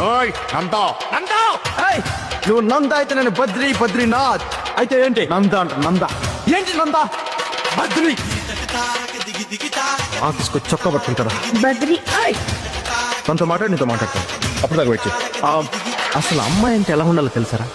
ఓయ్ నందా నందా. ఏయ్, నువ్వు నంద అయితే నేను బద్రీనాథ్ అయితే ఏంటి నంద అంట నంద ఏంటి నంద బద్రి ఆఫీస్కి చొక్క పట్టుకుంటారా బద్రి తనతో మాట్లాడి నీతో మాట్లాడతాను అప్పుడు దాకా వచ్చి అసలు అమ్మాయి అంటే ఎలా ఉండాలో తెలుసారా